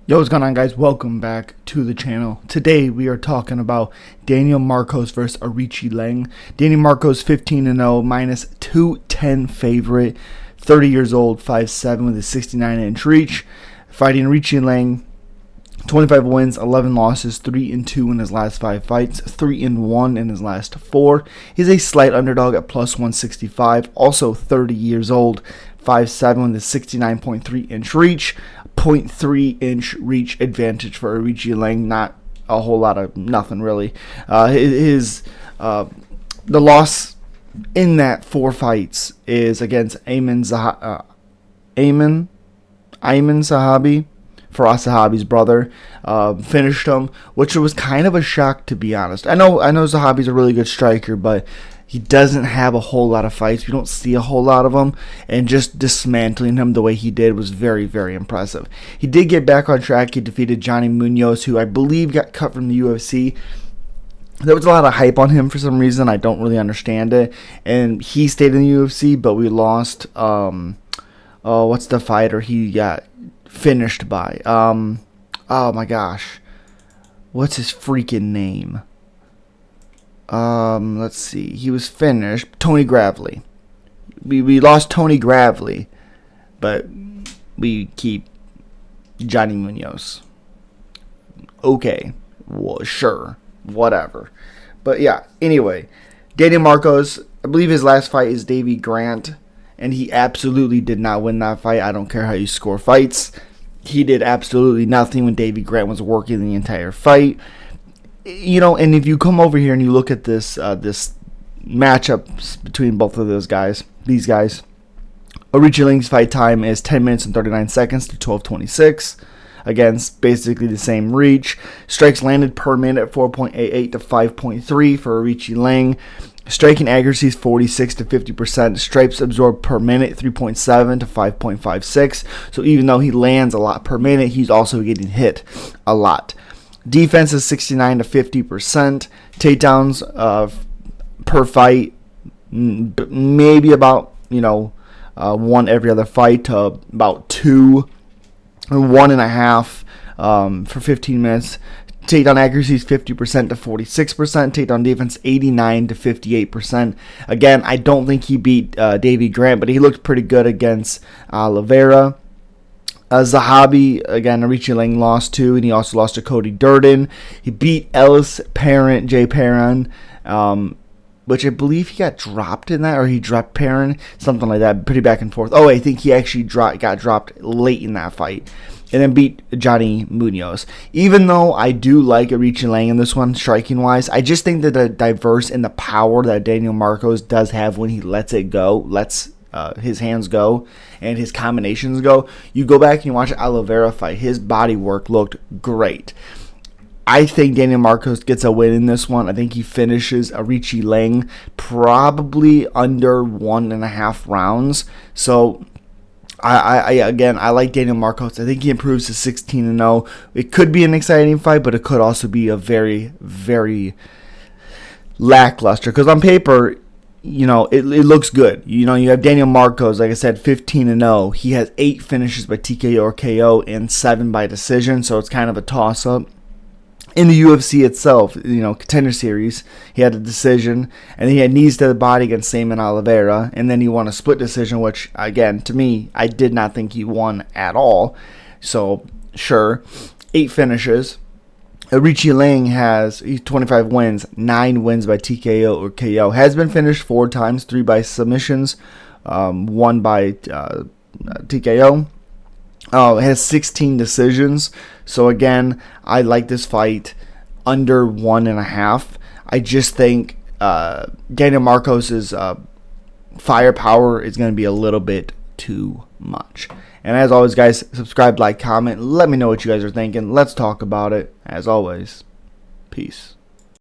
Yo, what's going on, guys? Welcome back to the channel. Today we are talking about Daniel Marcos versus Aoriqileng. Daniel Marcos 15-0, minus 210 favorite, 30 years old, 5'7", with a 69-inch reach. Fighting Aoriqileng, 25 wins, 11 losses, 3-2 in his last 5 fights, 3-1 in his last 4. He's a slight underdog at plus 165, also 30 years old, 5'7", with a 69.3-inch reach. 0.3-inch reach advantage for Aoriqileng, not a whole lot of nothing really. The loss in that 4 fights is against Ayman Zahabi, Faraz Zahabi's brother. Finished him, which was kind of a shock, to be honest. I know Zahabi's a really good striker, but he doesn't have a whole lot of fights. We don't see a whole lot of them, and just dismantling him the way he did was very, very impressive. He did get back on track. He defeated Johnny Munoz, who I believe got cut from the UFC. There was a lot of hype on him for some reason. I don't really understand it. And he stayed in the UFC, but we lost. What's the fighter he got finished by? Oh my gosh, what's his freaking name? Let's see. He was finished. Tony Gravely. We lost Tony Gravely, but we keep Johnny Munoz. Okay, well, sure, whatever. But yeah, anyway, Daniel Marcos, I believe his last fight is Davey Grant, and he absolutely did not win that fight. I don't care how you score fights. He did absolutely nothing when Davey Grant was working the entire fight. You know, and if you come over here and you look at this matchups between both of these guys, Aoriqileng's fight time is 10 minutes and 39 seconds to 12:26. Again, basically the same reach. Strikes landed per minute 4.88 to 5.3 for Aoriqileng. Striking accuracy is 46 to 50%. Strikes absorbed per minute 3.7 to 5.56. So even though he lands a lot per minute, he's also getting hit a lot. Defense is 69 to 50%. Takedowns per fight, maybe about one every other fight to about 2 or 1.5 for 15 minutes. Takedown accuracy is 50% to 46%. Takedown defense 89 to 58%. Again, I don't think he beat Davey Grant, but he looked pretty good against Oliveira. Zahabi, again, Aoriqileng lost to, and he also lost to Cody Durden. He beat Ellis Perrin, Jay Perrin, which I believe he got dropped in that, or he dropped Perrin, something like that, pretty back and forth. Oh, I think he actually got dropped late in that fight, and then beat Johnny Munoz. Even though I do like Aoriqileng in this one, striking-wise, I just think that the diverse and the power that Daniel Marcos does have when he lets it go, his hands go and his combinations go. You go back and you watch Oliveira fight, his body work looked great. I think Daniel Marcos gets a win in this one. I think he finishes Aoriqileng probably under 1.5 rounds. So I like Daniel Marcos. I think he improves to 16-0. It could be an exciting fight, but it could also be a very, very lackluster, because on paper, it looks good. You have Daniel Marcos, like I said, 15-0. He has 8 finishes by TKO or KO and 7 by decision, so it's kind of a toss-up. In the UFC itself, Contender Series, he had a decision, and he had knees to the body against Saman Oliveira, and then he won a split decision, which, again, to me, I did not think he won at all. So, sure, 8 finishes. Aoriqileng he's 25 wins, 9 wins by TKO or KO. Has been finished 4 times, 3 by submissions, 1 by TKO. Has 16 decisions. So again, I like this fight under 1.5. I just think Daniel Marcos's firepower is going to be a little bit too much. And as always, guys, subscribe, like, comment. Let me know what you guys are thinking. Let's talk about it. As always, peace.